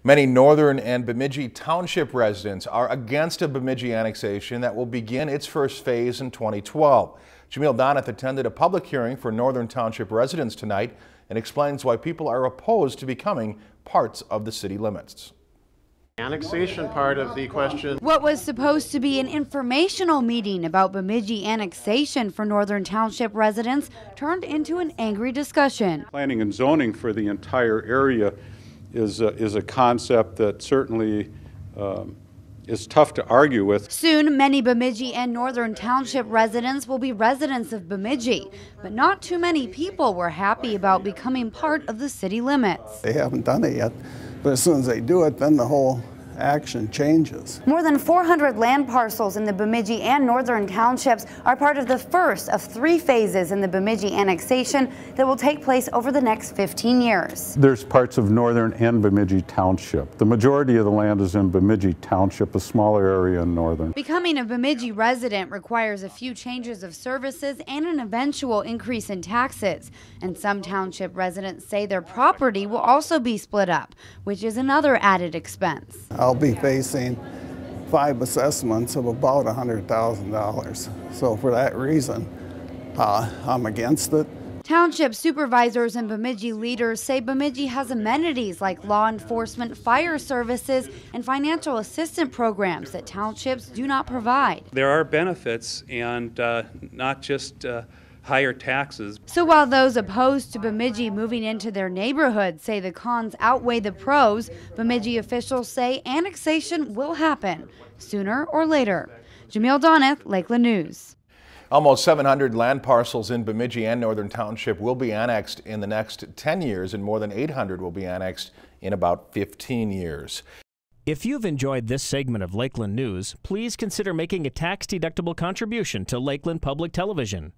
Many northern and Bemidji Township residents are against a Bemidji annexation that will begin its first phase in 2012. Jamil Donath attended a public hearing for Northern Township residents tonight and explains why people are opposed to becoming parts of the city limits. Annexation part of the question. What was supposed to be an informational meeting about Bemidji annexation for Northern Township residents turned into an angry discussion. Planning and zoning for the entire area is a concept that certainly is tough to argue with. Soon, many Bemidji and Northern Township residents will be residents of Bemidji, but not too many people were happy about becoming part of the city limits. They haven't done it yet, but as soon as they do it, then the whole action changes. More than 400 land parcels in the Bemidji and Northern Townships are part of the first of 3 phases in the Bemidji annexation that will take place over the next 15 years. There's parts of Northern and Bemidji Township. The majority of the land is in Bemidji Township, a smaller area in Northern. Becoming a Bemidji resident requires a few changes of services and an eventual increase in taxes. And some township residents say their property will also be split up, which is another added expense. I'll be facing 5 assessments of about $100,000. So for that reason, I'm against it. Township supervisors and Bemidji leaders say Bemidji has amenities like law enforcement, fire services, and financial assistance programs that townships do not provide. There are benefits and not just higher taxes. So while those opposed to Bemidji moving into their neighborhood say the cons outweigh the pros, Bemidji officials say annexation will happen sooner or later. Jamil Donath, Lakeland News. Almost 700 land parcels in Bemidji and Northern Township will be annexed in the next 10 years, and more than 800 will be annexed in about 15 years. If you've enjoyed this segment of Lakeland News, please consider making a tax-deductible contribution to Lakeland Public Television.